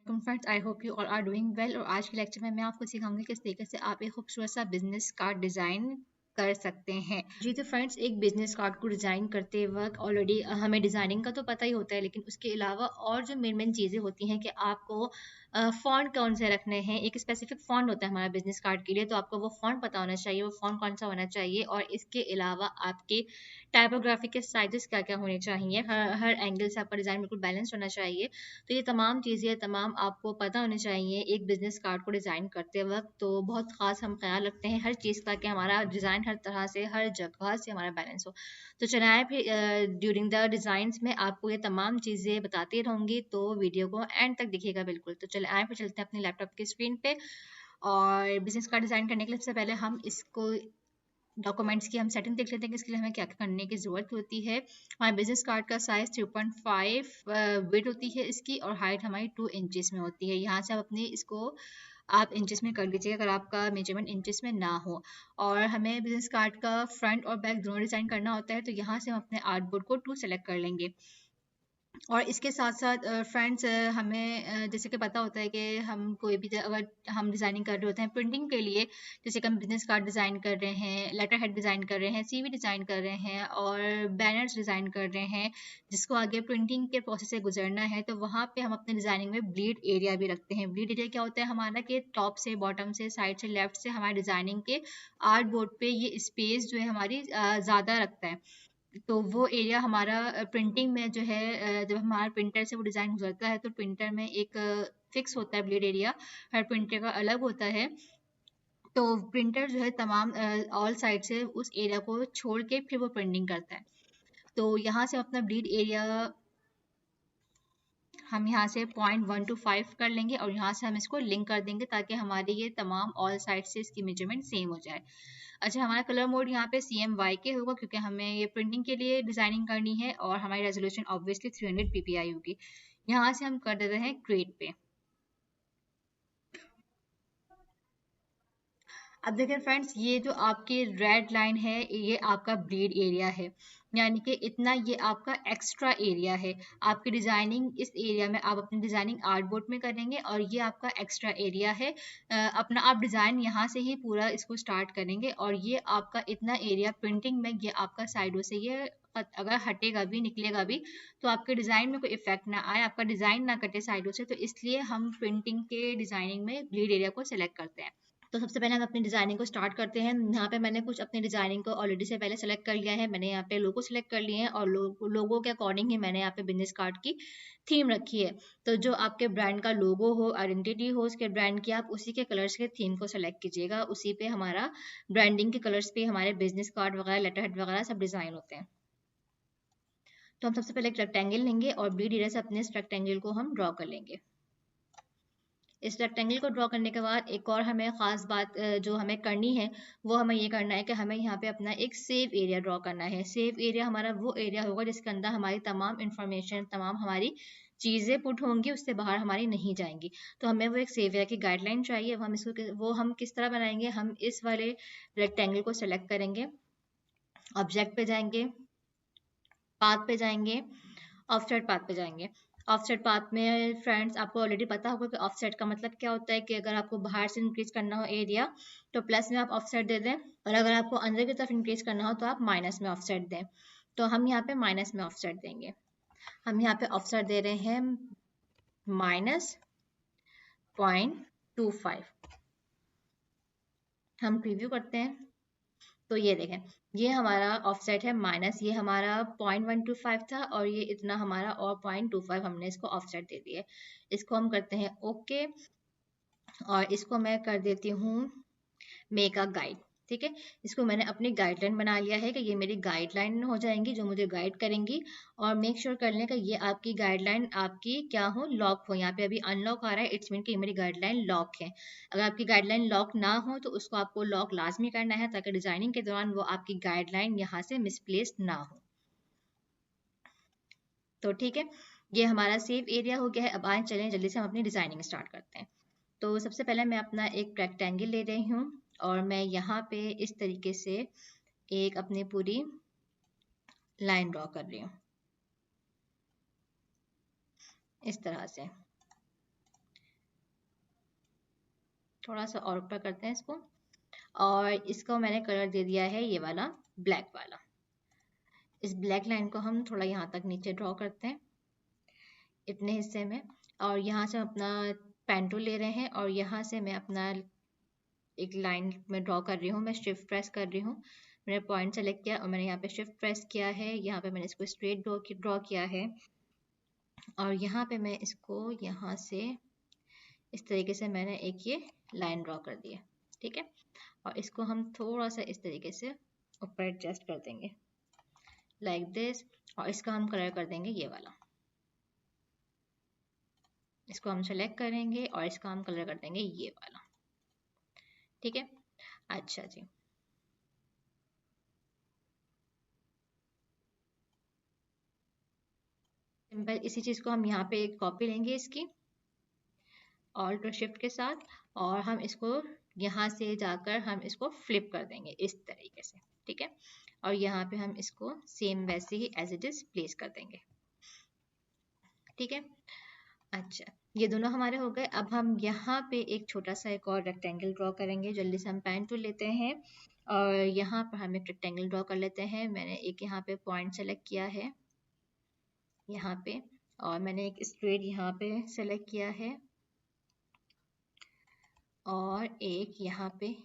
वालेकुम friends, I hope you all are doing well. और आज के लेक्चर में मैं आपको सिखाऊंगी किस तरीके से आप एक खूबसूरत सा बिजनेस कार्ड डिज़ाइन कर सकते हैं। जी तो फ्रेंड्स, एक बिजनेस कार्ड को डिज़ाइन करते वक्त ऑलरेडी हमें डिज़ाइनिंग का तो पता ही होता है, लेकिन उसके अलावा और जो मेन चीज़ें होती हैं कि आपको फ़ॉन्ट कौन से रखने हैं। एक स्पेसिफिक फ़ॉन्ट होता है हमारा बिजनेस कार्ड के लिए, तो आपको वो फ़ॉन्ट पता होना चाहिए, वो फ़ॉन्ट कौन सा होना चाहिए। और इसके अलावा आपके टाइपोग्राफी के साइजेस क्या क्या होने चाहिए, हर एंगल से आपका डिज़ाइन बिल्कुल बैलेंस होना चाहिए। तो ये तमाम चीज़ें तमाम आपको पता होनी चाहिए एक बिजनेस कार्ड को डिज़ाइन करते वक्त। तो बहुत ख़ास हम ख्याल रखते हैं हर चीज़ का कि हमारा डिज़ाइन हर तरह से हर जगह से हमारा बैलेंस हो। तो चलाएं फिर ड्यूरिंग द डिज़ाइंस में आपको ये तमाम चीज़ें बताती रहूँगी, तो वीडियो को एंड तक देखिएगा बिल्कुल। तो चले आए फिर चलते हैं अपने लैपटॉप की स्क्रीन पे। और बिजनेस कार्ड डिज़ाइन करने के लिए सबसे पहले हम इसको डॉक्यूमेंट्स की हम सेटिंग देख लेते हैं कि इसके लिए हमें क्या क्या करने की ज़रूरत होती है। हमारे बिजनेस कार्ड का साइज़ 3.5 विड्थ होती है इसकी, और हाइट हमारी 2 इंचेस में होती है। यहाँ से आप अपने इसको आप इंचेस में कर लीजिएगा अगर आपका मेजरमेंट इंचेस में ना हो। और हमें बिजनेस कार्ड का फ्रंट और बैक दोनों डिज़ाइन करना होता है, तो यहाँ से हम अपने आर्टबोर्ड को 2 सेलेक्ट कर लेंगे। और इसके साथ साथ फ्रेंड्स, हमें जैसे कि पता होता है कि हम कोई भी अगर हम डिज़ाइनिंग कर रहे होते हैं प्रिंटिंग के लिए, जैसे कि हम बिजनेस कार्ड डिज़ाइन कर रहे हैं, लेटर हेड डिज़ाइन कर रहे हैं, सीवी डिज़ाइन कर रहे हैं और बैनर्स डिज़ाइन कर रहे हैं, जिसको आगे प्रिंटिंग के प्रोसेस से गुजरना है, तो वहाँ पे हम अपने डिज़ाइनिंग में ब्लीड एरिया भी रखते हैं। ब्लीड एरिया क्या होता है हमारा कि टॉप से बॉटम से साइड से लेफ्ट से हमारे डिज़ाइनिंग के आर्ट बोर्ड पे ये स्पेस जो है हमारी ज़्यादा रखता है। तो वो एरिया हमारा प्रिंटिंग में जो है, जब हमारा प्रिंटर से वो डिज़ाइन गुजरता है तो प्रिंटर में एक फिक्स होता है ब्लेड एरिया, हर प्रिंटर का अलग होता है। तो प्रिंटर जो है तमाम ऑल साइड से उस एरिया को छोड़ के फिर वो प्रिंटिंग करता है। तो यहाँ से अपना ब्लीड एरिया हम यहाँ से 0.125 कर लेंगे और यहाँ से हम इसको लिंक कर देंगे ताकि हमारी ये तमाम ऑल साइड से इसकी मेजरमेंट सेम हो जाए। अच्छा, हमारा कलर मोड यहाँ पे CMYK होगा क्योंकि हमें ये प्रिंटिंग के लिए डिज़ाइनिंग करनी है, और हमारी रेजोल्यूशन ऑब्वियसली 300 ppi होगी। यहाँ से हम कर देते हैं क्रिएट पे। अब देखें फ्रेंड्स, ये जो आपकी रेड लाइन है ये आपका ब्लीड एरिया है, यानी कि इतना ये आपका एक्स्ट्रा एरिया है। आपकी डिज़ाइनिंग इस एरिया में आप अपनी डिज़ाइनिंग आर्टबोर्ड में करेंगे और ये आपका एक्स्ट्रा एरिया है। अपना आप डिज़ाइन यहाँ से ही पूरा इसको स्टार्ट करेंगे, और ये आपका इतना एरिया प्रिंटिंग में ये आपका साइडों से ये अगर हटेगा भी निकलेगा भी तो आपके डिज़ाइन में कोई इफेक्ट ना आए, आपका डिज़ाइन ना कटे साइडों से। तो इसलिए हम प्रिंटिंग के डिज़ाइनिंग में ब्लीड एरिया को सिलेक्ट करते हैं। तो सबसे पहले हम अपनी डिज़ाइनिंग को स्टार्ट करते हैं। यहाँ पे मैंने कुछ अपनी डिज़ाइनिंग को ऑलरेडी से पहले सेलेक्ट कर लिया है। मैंने यहाँ पे लोगो सेलेक्ट कर लिए हैं और लोगो के अकॉर्डिंग ही मैंने यहाँ पे बिजनेस कार्ड की थीम रखी है। तो जो आपके ब्रांड का लोगो हो, आइडेंटिटी हो उसके ब्रांड की, आप उसी के कलर्स के थीम को सेलेक्ट कीजिएगा। उसी पे हमारा ब्रांडिंग के कलर्स पे हमारे बिजनेस कार्ड वगैरह, लेटर हेड वगैरह सब डिज़ाइन होते हैं। तो हम सबसे पहले एक रेक्टेंगल लेंगे और ब्लीड एरिया से अपने इस रेक्टेंगल को हम ड्रॉ कर लेंगे। इस रेक्टेंगल को ड्रॉ करने के बाद एक और हमें ख़ास बात जो हमें करनी है वो हमें ये करना है कि हमें यहाँ पे अपना एक सेव एरिया ड्रॉ करना है। सेव एरिया हमारा वो एरिया होगा जिसके अंदर हमारी तमाम इंफॉर्मेशन, तमाम हमारी चीज़ें पुट होंगी, उससे बाहर हमारी नहीं जाएंगी। तो हमें वो एक सेव एरिया की गाइडलाइन चाहिए। वो हम किस तरह बनाएंगे, हम इस वाले रेक्टेंगल को सेलेक्ट करेंगे, ऑब्जेक्ट पे जाएंगे, पाथ पे जाएंगे, ऑफसेट पाथ पे जाएंगे। ऑफसेट पाथ में फ्रेंड्स आपको ऑलरेडी पता होगा कि ऑफसेट का मतलब क्या होता है कि अगर आपको बाहर से इंक्रीज करना हो एरिया तो प्लस में आप ऑफसेट दे दें, और अगर आपको अंदर की तरफ इंक्रीज करना हो तो आप माइनस में ऑफसेट दें। तो हम यहाँ पे माइनस में ऑफसेट देंगे। हम यहाँ पे ऑफसेट दे रहे हैं -0.25। हम प्रीव्यू करते हैं तो ये देखें, ये हमारा ऑफसेट है माइनस, ये हमारा 0.125 था और ये इतना हमारा और 0.25 हमने इसको ऑफसेट दे दिया। इसको हम करते हैं ओके, और इसको मैं कर देती हूँ मेक अ गाइड। ठीक है, इसको मैंने अपनी गाइडलाइन बना लिया है कि ये मेरी गाइडलाइन हो जाएंगी जो मुझे गाइड करेंगी। और मेक श्योर कर लें कि ये आपकी गाइडलाइन आपकी क्या हो, लॉक हो। यहाँ पे अभी अनलॉक आ रहा है, इट्स मीन कि मेरी गाइडलाइन लॉक है। अगर आपकी गाइडलाइन लॉक ना हो तो उसको आपको लॉक लाजमी करना है ताकि डिजाइनिंग के दौरान वो आपकी गाइडलाइन यहाँ से मिसप्लेस्ड ना हो। तो ठीक है, ये हमारा सेव एरिया हो गया है। अब आए चलें जल्दी से हम अपनी डिजाइनिंग स्टार्ट करते हैं। तो सबसे पहले मैं अपना एक रेक्टेंगल ले रही हूँ और मैं यहाँ पे इस तरीके से एक अपनी पूरी लाइन ड्रॉ कर रही हूँ, इस तरह से। थोड़ा सा और ऊपर करते हैं इसको, और इसको मैंने कलर दे दिया है ये वाला ब्लैक वाला। इस ब्लैक लाइन को हम थोड़ा यहाँ तक नीचे ड्रॉ करते हैं इतने हिस्से में, और यहाँ से हम अपना पेन टूल ले रहे हैं और यहाँ से मैं अपना एक लाइन में ड्रॉ कर रही हूँ। मैं शिफ्ट प्रेस कर रही हूँ, मैंने पॉइंट सेलेक्ट किया और मैंने यहाँ पे शिफ्ट प्रेस किया है, यहाँ पे मैंने इसको स्ट्रेट ड्रॉ किया है, और यहाँ पे मैं इसको यहाँ से इस तरीके से मैंने एक ये लाइन ड्रॉ कर दी है, ठीक है। और इसको हम थोड़ा सा इस तरीके से ऊपर एडजस्ट कर देंगे लाइक दिस, और इसका हम कलर कर देंगे ये वाला। इसको हम सेलेक्ट करेंगे और इसका हम कलर कर देंगे ये वाला, ठीक है। अच्छा जी, सिंपल इसी चीज को हम यहाँ पे एक कॉपी लेंगे इसकी ऑल्ट और शिफ्ट के साथ, और हम इसको यहाँ से जाकर हम इसको फ्लिप कर देंगे इस तरीके से, ठीक है। और यहाँ पे हम इसको सेम वैसे ही एज इट इज प्लेस कर देंगे, ठीक है। अच्छा, ये दोनों हमारे हो गए। अब हम यहाँ पे एक छोटा सा एक और रेक्टेंगल ड्रॉ करेंगे। जल्दी से हम पेन टूल लेते हैं और यहाँ पर हम एक रेक्टेंगल ड्रॉ कर लेते हैं। मैंने एक यहाँ पे पॉइंट सेलेक्ट किया है यहाँ पे, और मैंने एक स्ट्रेट यहाँ पे सेलेक्ट किया है, और एक यहाँ पे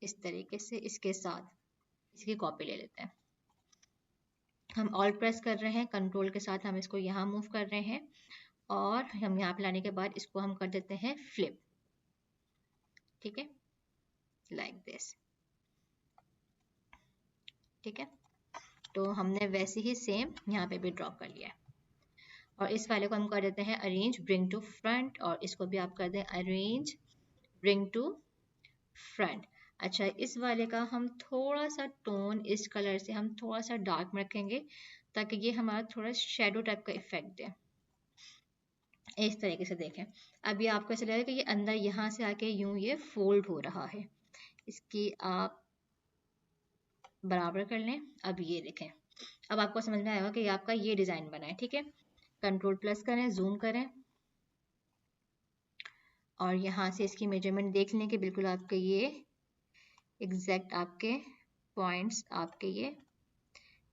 इस तरीके से इसके साथ इसकी कॉपी ले लेते हैं। हम ऑल प्रेस कर रहे हैं, कंट्रोल के साथ हम इसको यहाँ मूव कर रहे हैं, और हम यहाँ पे लाने के बाद इसको हम कर देते हैं फ्लिप, ठीक है, लाइक दिस, ठीक है। तो हमने वैसे ही सेम यहाँ पे भी ड्रॉ कर लिया है, और इस वाले को हम कर देते हैं अरेंज ब्रिंग टू फ्रंट, और इसको भी आप कर दें अरेंज ब्रिंग टू फ्रंट। अच्छा, इस वाले का हम थोड़ा सा टोन इस कलर से हम थोड़ा सा डार्क में रखेंगे ताकि ये हमारा थोड़ा शेडो टाइप का इफेक्ट दे। इस तरीके से देखें, अभी आपको ऐसा लगेगा कि ये अंदर यहाँ से आके यूं ये फोल्ड हो रहा है। इसकी आप बराबर कर लें। अब ये देखें, अब आपको समझ में आएगा कि आपका ये डिजाइन बना है, ठीक है। कंट्रोल प्लस करें, जूम करें, और यहाँ से इसकी मेजरमेंट देख लें कि बिल्कुल आपके ये एग्जैक्ट आपके पॉइंट्स आपके ये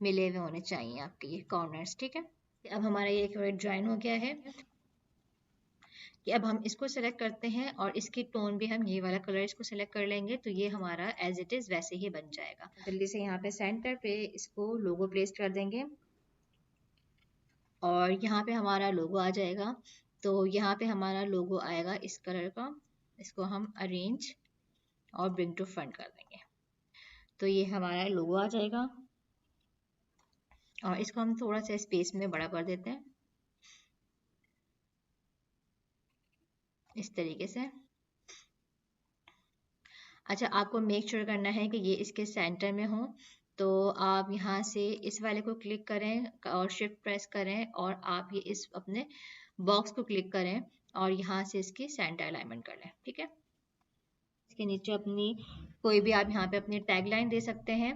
मिले हुए होने चाहिए, आपके ये कॉर्नर्स, ठीक है। अब हमारा ये एक ड्राइंग हो गया है कि अब हम इसको सेलेक्ट करते हैं और इसकी टोन भी हम ये वाला कलर इसको सेलेक्ट कर लेंगे, तो ये हमारा एज इट इज वैसे ही बन जाएगा। जल्दी से यहाँ पे सेंटर पे इसको लोगो प्लेस कर देंगे और यहाँ पे हमारा लोगो आ जाएगा। तो यहाँ पे हमारा लोगो आएगा इस कलर का, इसको हम अरेंज और ब्रिंग टू फ्रंट कर देंगे, तो ये हमारा लोगो आ जाएगा। और इसको हम थोड़ा सा स्पेस में बड़ा कर देते हैं इस तरीके से। अच्छा, आपको मेक श्योर करना है कि ये इसके सेंटर में हो, तो आप यहाँ से इस वाले को क्लिक करें और शिफ्ट प्रेस करें, और आप ये इस अपने बॉक्स को क्लिक करें और यहाँ से इसकी सेंटर अलाइनमेंट कर लें, ठीक है। इसके नीचे अपनी कोई भी आप यहाँ पे अपनी टैग लाइन दे सकते हैं,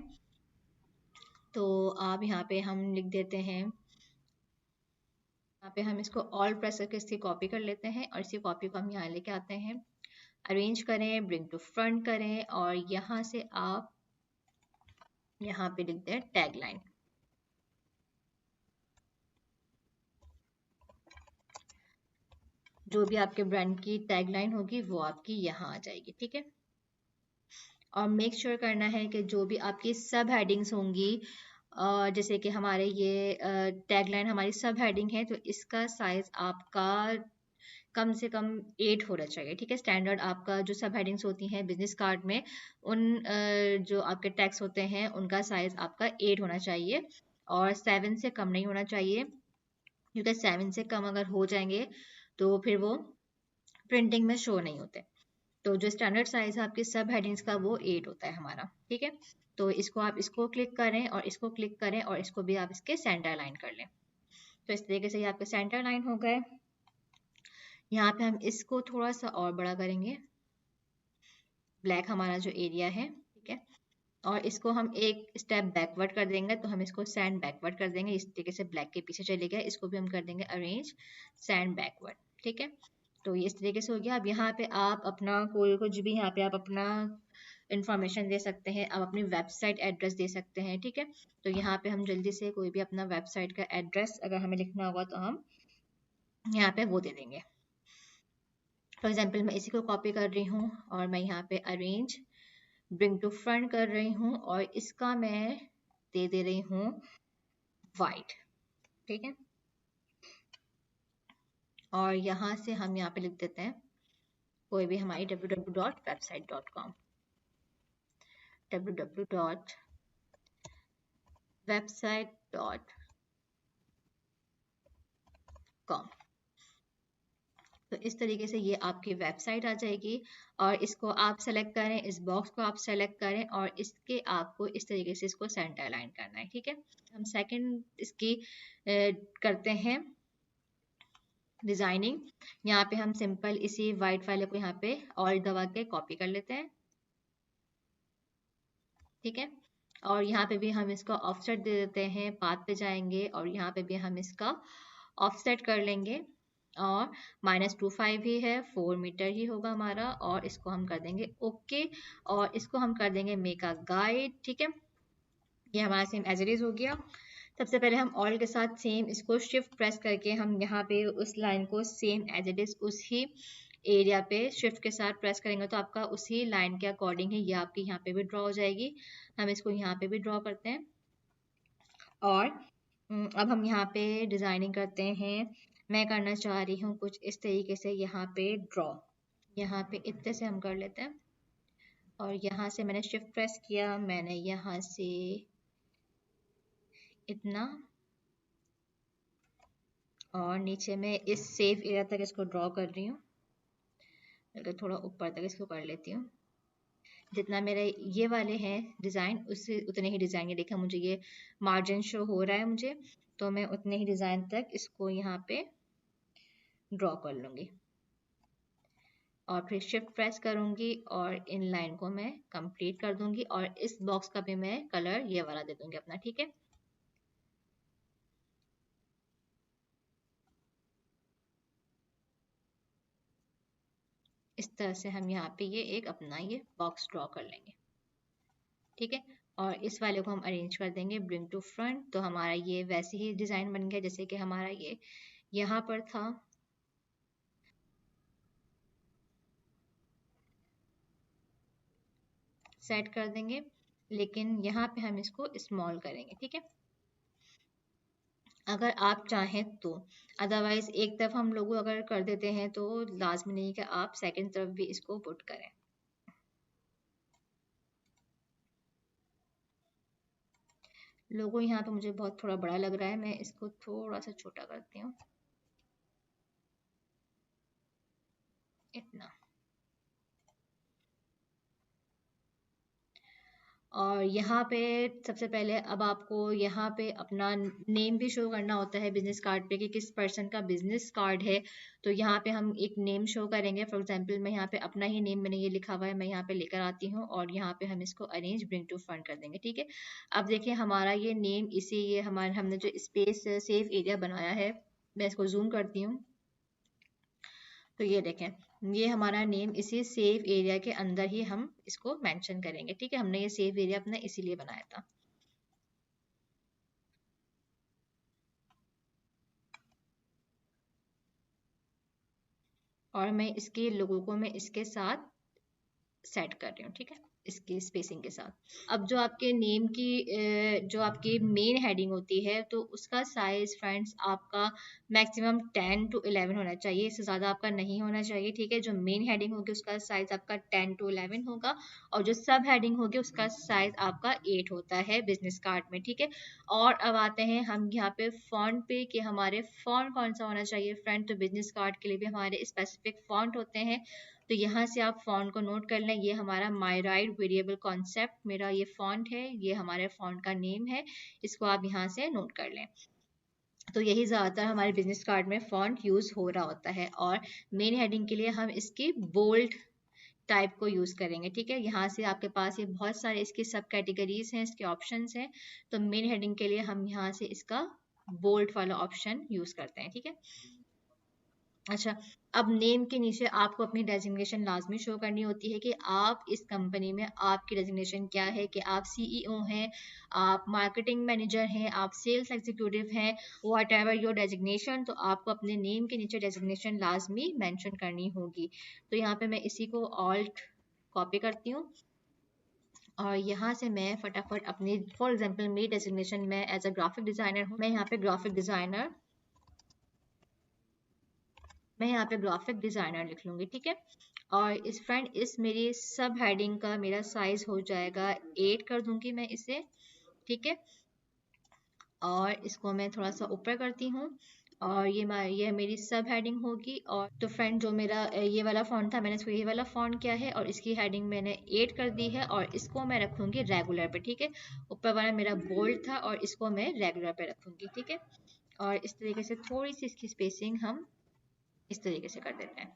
तो आप यहाँ पे हम लिख देते हैं, यहाँ पे हम इसको ऑल प्रेस करके इसकी कॉपी कर लेते हैं, और इसी कॉपी को हम यहाँ लेके आते हैं, अरेंज करें, ब्रिंग टू फ्रंट करें, और यहाँ से आप यहाँ पे लिखते हैं टैग लाइन। जो भी आपके ब्रांड की टैग लाइन होगी वो आपकी यहाँ आ जाएगी, ठीक है। और मेक श्योर करना है कि जो भी आपकी सब हेडिंग्स होंगी, जैसे कि हमारे ये टैग लाइन हमारी सब हेडिंग है, तो इसका साइज आपका कम से कम 8 होना चाहिए, ठीक है। स्टैंडर्ड आपका जो सब हेडिंग्स होती हैं बिजनेस कार्ड में, उन जो आपके टैग्स होते हैं उनका साइज आपका 8 होना चाहिए, और 7 से कम नहीं होना चाहिए, क्योंकि 7 से कम अगर हो जाएंगे तो फिर वो प्रिंटिंग में शो नहीं होते। तो जो स्टैंडर्ड साइज है आपकी सब हेडिंग्स का वो 8 होता है हमारा, ठीक है। तो इसको आप इसको क्लिक करें और इसको क्लिक करें, और इसको भी आप इसके सेंटर लाइन कर लें। तो इस तरीके से ये आपके सेंटर लाइन हो गए। यहाँ पे हम इसको थोड़ा सा और बड़ा करेंगे, ब्लैक हमारा जो एरिया है, ठीक है। और इसको हम एक स्टेप बैकवर्ड कर देंगे, तो हम इसको सैंड बैकवर्ड कर देंगे, इस तरीके से ब्लैक के पीछे चले गए, इसको भी हम कर देंगे अरेंज सैंड बैकवर्ड, ठीक है। तो ये इस तरीके से हो गया। अब यहाँ पे आप अपना कोई कुछ भी यहाँ पे आप अपना इंफॉर्मेशन दे सकते हैं, आप अपनी वेबसाइट एड्रेस दे सकते हैं, ठीक है। तो यहाँ पे हम जल्दी से कोई भी अपना वेबसाइट का एड्रेस अगर हमें लिखना होगा तो हम यहाँ पे वो दे देंगे। फॉर एग्जाम्पल मैं इसी को कॉपी कर रही हूँ और मैं यहाँ पे अरेंज ब्रिंग टू फ्रंट कर रही हूँ और इसका मैं दे रही हूँ वाइट, ठीक है। और यहाँ से हम यहाँ पे लिख देते हैं कोई भी हमारी www.website.com, www.website.com। तो इस तरीके से ये आपकी वेबसाइट आ जाएगी और इसको आप सेलेक्ट करें, इस बॉक्स को आप सेलेक्ट करें और इसके आपको इस तरीके से इसको सेंटर अलाइन करना है, ठीक है। हम सेकंड इसकी करते हैं डिजाइनिंग। यहाँ पे हम सिंपल इसी वाइट वाले को यहाँ पे ऑल्ट दबा के कॉपी कर लेते हैं, ठीक है। और यहाँ पे भी हम इसका ऑफसेट दे देते हैं, पाथ पे जाएंगे और यहाँ पे भी हम इसका ऑफसेट कर लेंगे और -25 ही है, 4 मीटर ही होगा हमारा और इसको हम कर देंगे ओके और इसको हम कर देंगे मेक अ गाइड, ठीक है। ये हमारा सेम एज इट इज हो गया। सबसे पहले हम ऑल के साथ सेम इसको शिफ्ट प्रेस करके हम यहाँ पे उस लाइन को सेम एज इट इज उसी एरिया पे शिफ्ट के साथ प्रेस करेंगे तो आपका उसी लाइन के अकॉर्डिंग ही ये आपकी यहाँ पे भी ड्रॉ हो जाएगी। हम इसको यहाँ पे भी ड्रॉ करते हैं और अब हम यहाँ पे डिजाइनिंग करते हैं। मैं करना चाह रही हूँ कुछ इस तरीके से यहाँ पे ड्रॉ, यहाँ पे इतने से हम कर लेते हैं और यहाँ से मैंने शिफ्ट प्रेस किया, मैंने यहाँ से इतना और नीचे में इस सेफ एरिया तक इसको ड्रॉ कर रही हूँ, अगर थोड़ा ऊपर तक इसको कर लेती हूँ। जितना मेरे ये वाले हैं डिज़ाइन उससे उतने ही डिज़ाइन, ये देखा मुझे ये मार्जिन शो हो रहा है मुझे, तो मैं उतने ही डिज़ाइन तक इसको यहाँ पे ड्रॉ कर लूँगी और फिर शिफ्ट प्रेस करूँगी और इन लाइन को मैं कंप्लीट कर दूँगी और इस बॉक्स का भी मैं कलर ये वाला दे दूँगी अपना, ठीक है। इस तरह से हम यहाँ पे ये एक अपना ये बॉक्स ड्रॉ कर लेंगे, ठीक है। और इस वाले को हम अरेंज कर देंगे ब्रिंग टू फ्रंट, तो हमारा ये वैसे ही डिज़ाइन बन गया जैसे कि हमारा ये यहाँ पर था। सेट कर देंगे लेकिन यहाँ पे हम इसको स्मॉल करेंगे, ठीक है, अगर आप चाहें तो। अदरवाइज एक तरफ हम लोग अगर कर देते हैं तो लाजमी नहीं कि आप सेकंड तरफ भी इसको पुट करें। लोगो यहाँ पे मुझे बहुत थोड़ा बड़ा लग रहा है, मैं इसको थोड़ा सा छोटा करती हूँ, इतना। और यहाँ पे सबसे पहले अब आपको यहाँ पे अपना नेम भी शो करना होता है बिजनेस कार्ड पे कि किस पर्सन का बिजनेस कार्ड है, तो यहाँ पे हम एक नेम शो करेंगे। फॉर एग्जांपल मैं यहाँ पे अपना ही नेम मैंने ये लिखा हुआ है, मैं यहाँ पे लेकर आती हूँ और यहाँ पे हम इसको अरेंज ब्रिंग टू फ्रंट कर देंगे, ठीक है। अब देखिए हमारा ये नेम इसी ये हमारे हमने जो स्पेस सेफ एरिया बनाया है, मैं इसको जूम करती हूँ तो ये देखें ये हमारा नेम इसी सेव एरिया के अंदर ही हम इसको मेंशन करेंगे, ठीक है। हमने ये सेव एरिया अपना इसीलिए बनाया था। और मैं इसके लोगों को मैं इसके साथ सेट कर रही हूँ, ठीक है, इसकी स्पेसिंग के साथ। अब जो आपके नेम की जो आपकी मेन हेडिंग होती है तो उसका साइज फ्रेंड्स आपका मैक्सिमम 10 to 11 होना चाहिए, इससे ज़्यादा आपका नहीं होना चाहिए, ठीक है। जो मेन हेडिंग होगी उसका साइज आपका 10 to 11 होगा और जो सब हेडिंग होगी उसका साइज आपका 8 होता है बिजनेस कार्ड में, ठीक है। और अब आते हैं हम यहाँ पे फॉन्ट पे कि हमारे फॉन्ट कौन सा होना चाहिए फ्रेंड, तो बिजनेस कार्ड के लिए भी हमारे स्पेसिफिक फॉन्ट होते हैं, तो यहाँ से आप फॉन्ट को नोट कर लें। ये हमारा माई राइट वेरिएबल कॉन्सेप्ट मेरा ये फॉन्ट है, ये हमारे फॉन्ट का नेम है, इसको आप यहाँ से नोट कर लें। तो यही ज़्यादातर हमारे बिजनेस कार्ड में फॉन्ट यूज़ हो रहा होता है और मेन हेडिंग के लिए हम इसकी बोल्ड टाइप को यूज़ करेंगे, ठीक है। यहाँ से आपके पास ये बहुत सारे इसकी सब कैटेगरीज हैं, इसके ऑप्शंस हैं, तो मेन हेडिंग के लिए हम यहाँ से इसका बोल्ड वाला ऑप्शन यूज़ करते हैं, ठीक है। अच्छा, अब नेम के नीचे आपको अपनी डेजिग्नेशन लाजमी शो करनी होती है कि आप इस कंपनी में आपकी डेजिग्नेशन क्या है, कि आप सीईओ हैं, आप मार्केटिंग मैनेजर हैं, आप सेल्स एग्जीक्यूटिव हैं, वॉट एवर योर डेजिग्नेशन। तो आपको अपने नेम के नीचे डेजिग्नेशन लाजमी मेंशन करनी होगी। तो यहाँ पे मैं इसी को ऑल्ट कॉपी करती हूँ और यहाँ से मैं फटाफट अपनी, फॉर एग्जांपल मेरी डेजिग्नेशन में एज अ ग्राफिक डिजाइनर हूँ, मैं यहाँ पे ग्राफिक डिजाइनर लिख लूंगी, ठीक है। और इस फ्रेंड, इस मेरी सब हेडिंग का मेरा साइज हो जाएगा 8 कर दूंगी मैं इसे, ठीक है। और इसको मैं थोड़ा सा ऊपर करती हूँ और ये मेरी सब हेडिंग होगी। और तो फ्रेंड, जो मेरा ये वाला फॉन्ट था, मैंने इसको ये वाला फॉन्ट किया है और इसकी हेडिंग मैंने 8 कर दी है और इसको मैं रखूंगी रेगुलर पे, ठीक है। ऊपर वाला मेरा बोल्ड था और इसको मैं रेगुलर पे रखूंगी, ठीक है। और इस तरीके से थोड़ी सी इसकी स्पेसिंग हम इस तरीके से कर देते हैं,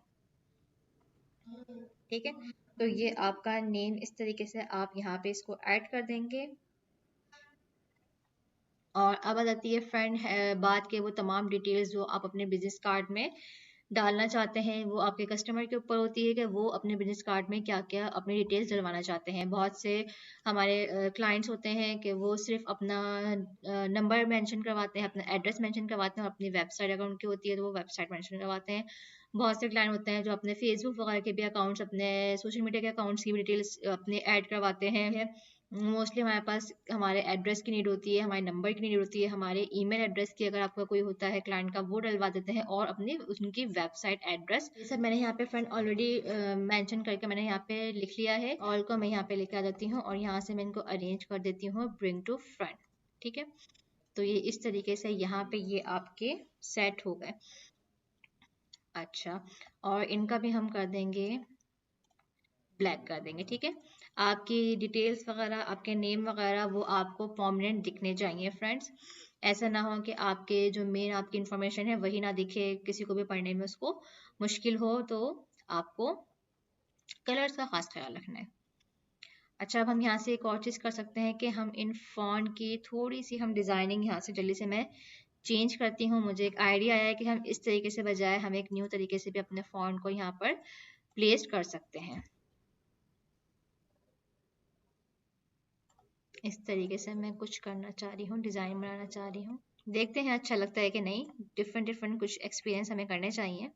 ठीक है। तो ये आपका नेम, इस तरीके से आप यहाँ पे इसको ऐड कर देंगे। और अब आ जाती है फ्रेंड बात के वो तमाम डिटेल्स जो आप अपने बिजनेस कार्ड में डालना चाहते हैं। वो आपके कस्टमर के ऊपर होती है कि वो अपने बिजनेस कार्ड में क्या क्या अपनी डिटेल्स डलवाना चाहते हैं। बहुत से हमारे क्लाइंट्स होते हैं कि वो सिर्फ अपना नंबर मेंशन करवाते हैं, अपना एड्रेस मेंशन करवाते हैं और अपनी वेबसाइट अगर उनकी होती है तो वो वेबसाइट मेंशन करवाते हैं। बहुत से क्लाइंट होते हैं जो अपने फेसबुक वगैरह के भी अकाउंट्स, अपने सोशल मीडिया के अकाउंट्स की भी डिटेल्स अपने ऐड करवाते हैं। मोस्टली हमारे पास हमारे एड्रेस की नीड होती है, हमारे नंबर की नीड होती है, हमारे ईमेल एड्रेस की अगर आपका कोई होता है क्लाइंट का, वो डलवा देते हैं, और अपनी उनकी वेबसाइट एड्रेस। ये सब मैंने यहाँ पे फ्रेंड ऑलरेडी मेंशन करके मैंने यहाँ पे लिख लिया है। ऑल को मैं यहाँ पे लेके आ जाती हूँ और यहाँ से मैं इनको अरेंज कर देती हूँ ब्रिंग टू फ्रंट, ठीक है। तो ये इस तरीके से यहाँ पे ये आपके सेट हो गए। अच्छा, और इनका भी हम कर देंगे, ब्लैक कर देंगे, ठीक है। आपकी डिटेल्स वगैरह, आपके नेम वगैरह वो आपको प्रोमिनेंट दिखने चाहिए फ्रेंड्स। ऐसा ना हो कि आपके जो मेन आपकी इंफॉर्मेशन है वही ना दिखे, किसी को भी पढ़ने में उसको मुश्किल हो। तो आपको कलर्स का खास ख्याल रखना है। अच्छा, अब हम यहाँ से एक और चीज़ कर सकते हैं कि हम इन फॉन्ट की थोड़ी सी हम डिज़ाइनिंग यहाँ से जल्दी से मैं चेंज करती हूँ। मुझे एक आइडिया आया है कि हम इस तरीके से बजाय हम एक न्यू तरीके से भी अपने फॉन्ट को यहाँ पर प्लेस कर सकते हैं। इस तरीके से मैं कुछ करना चाह रही हूँ, डिज़ाइन बनाना चाह रही हूँ। देखते हैं अच्छा लगता है कि नहीं। डिफरेंट डिफरेंट कुछ एक्सपीरियंस हमें करने चाहिए।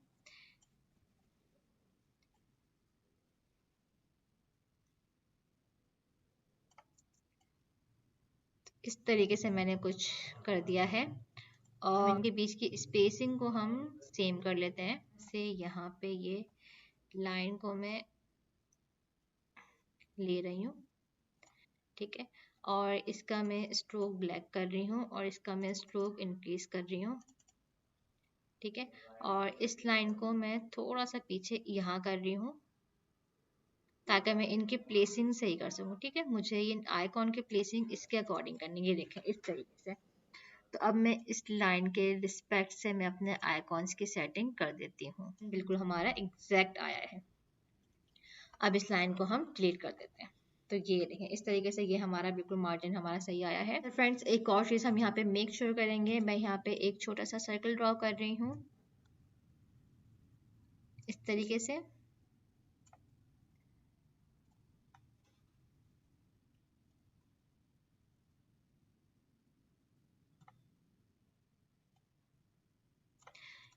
इस तरीके से मैंने कुछ कर दिया है और इनके बीच की स्पेसिंग को हम सेम कर लेते हैं। से यहाँ पे ये लाइन को मैं ले रही हूँ, ठीक है। और इसका मैं स्ट्रोक ब्लैक कर रही हूँ और इसका मैं स्ट्रोक इंक्रीज कर रही हूँ, ठीक है। और इस लाइन को मैं थोड़ा सा पीछे यहाँ कर रही हूँ ताकि मैं इनकी प्लेसिंग सही कर सकूँ, ठीक है। मुझे ये आइकॉन की प्लेसिंग इसके अकॉर्डिंग करनी है, ये देखें इस तरीके से। तो अब मैं इस लाइन के रिस्पेक्ट से मैं अपने आइकॉन्स की सेटिंग कर देती हूँ। बिल्कुल हमारा एग्जैक्ट आया है। अब इस लाइन को हम डिलीट कर देते हैं। तो ये देखें इस तरीके से ये हमारा बिल्कुल मार्जिन हमारा सही आया है। तो फ्रेंड्स, एक और चीज़ हम यहाँ पे मेक श्योर करेंगे। मैं यहाँ पे एक छोटा सा सर्कल ड्रॉ कर रही हूँ इस तरीके से।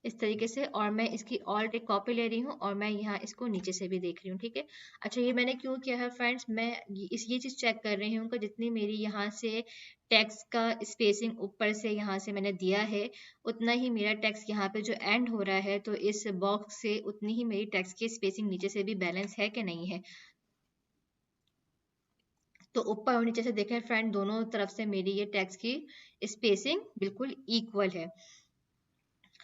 इस तरीके से, और मैं इसकी ऑल्ट एक कॉपी ले रही हूँ और मैं यहाँ इसको नीचे से भी देख रही हूँ, ठीक है। अच्छा, ये मैंने क्यों किया है फ्रेंड्स, मैं ये चीज़ चेक कर रही हूँ कि जितनी मेरी यहाँ से टेक्स्ट का स्पेसिंग ऊपर से यहाँ से मैंने दिया है, उतना ही मेरा टेक्स्ट यहाँ पे जो एंड हो रहा है, तो इस बॉक्स से उतनी ही मेरी टेक्स्ट की स्पेसिंग नीचे से भी बैलेंस है कि नहीं है। तो ऊपर और नीचे से देखें फ्रेंड, दोनों तरफ से मेरी ये टेक्स्ट की स्पेसिंग बिल्कुल इक्वल है।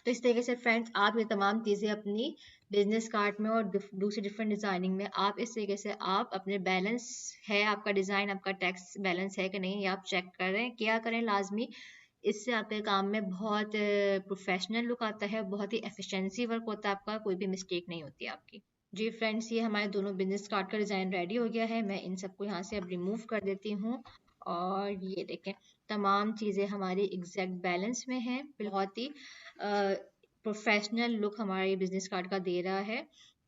तो इस तरीके से फ्रेंड्स, आप ये तमाम चीज़ें अपनी बिजनेस कार्ड में और दूसरी डिफरेंट डिज़ाइनिंग में आप इस तरीके से आप अपने बैलेंस है, आपका डिज़ाइन, आपका टेक्स्ट बैलेंस है कि नहीं, ये आप चेक करें, क्या करें लाजमी। इससे आपके काम में बहुत प्रोफेशनल लुक आता है, बहुत ही एफिशिएंसी वर्क होता है आपका, कोई भी मिस्टेक नहीं होती आपकी। जी फ्रेंड्स, ये हमारे दोनों बिजनेस कार्ड का डिज़ाइन रेडी हो गया है। मैं इन सबको यहाँ से अब रिमूव कर देती हूँ और ये देखें तमाम चीज़ें हमारी एग्जैक्ट बैलेंस में हैं। बहुत ही प्रोफेशनल लुक हमारा ये बिजनेस कार्ड का दे रहा है।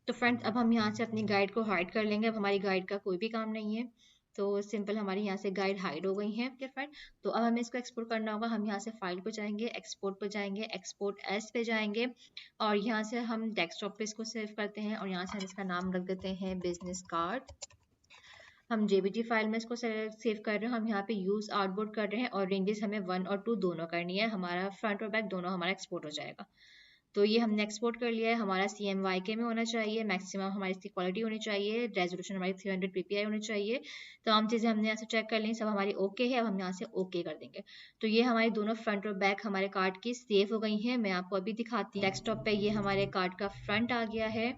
तो फ्रेंड्स अब हम यहाँ से अपनी गाइड को हाइड कर लेंगे। अब हमारी गाइड का कोई भी काम नहीं है, तो सिंपल हमारी यहाँ से गाइड हाइड हो गई है। फ्रेंड, तो अब हमें इसको एक्सपोर्ट करना होगा। हम यहाँ से फाइल पर जाएंगे, एक्सपोर्ट पर जाएंगे, एक्सपोर्ट एज पे जाएंगे और यहाँ से हम डेस्कटॉप पे इसको सेव करते हैं और यहाँ से हम इसका नाम रख देते हैं बिजनेस कार्ड। हम जेबीजी फाइल में इसको सेव कर रहे हैं। हम यहाँ पे यूज आउटपुट कर रहे हैं और रेंजेस हमें 1 और 2 दोनों करनी है। हमारा फ्रंट और बैक दोनों हमारा एक्सपोर्ट हो जाएगा। तो ये हमने एक्सपोर्ट कर लिया है। हमारा CMYK में होना चाहिए, मैक्सिमम हमारी इसकी क्वालिटी होनी चाहिए, रेजोल्यूशन हमारी 300 ppi होनी चाहिए। तमाम चीज़ें हमने यहाँ से चेक कर ली, सब हमारी ओके है। अब हम यहाँ से ओके कर देंगे। तो ये हमारी दोनों फ्रंट और बैक हमारे कार्ड की सेव हो गई हैं। मैं आपको अभी दिखाती हूँ। डेस्कटॉप पे ये हमारे कार्ड का फ्रंट आ गया है।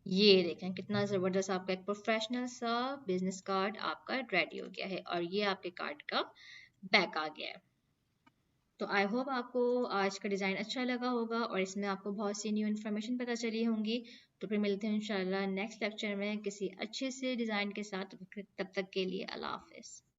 ये देखें कितना ज़बरदस्त आपका एक प्रोफेशनल सा बिजनेस कार्ड आपका रेडी हो गया है और ये आपके कार्ड का बैक आ गया है। तो आई होप आपको आज का डिज़ाइन अच्छा लगा होगा और इसमें आपको बहुत सी न्यू इन्फॉर्मेशन पता चली होंगी। तो फिर मिलते हैं इंशाल्लाह नेक्स्ट लेक्चर में किसी अच्छे से डिज़ाइन के साथ। तब तक के लिए अल्लाह हाफिज़।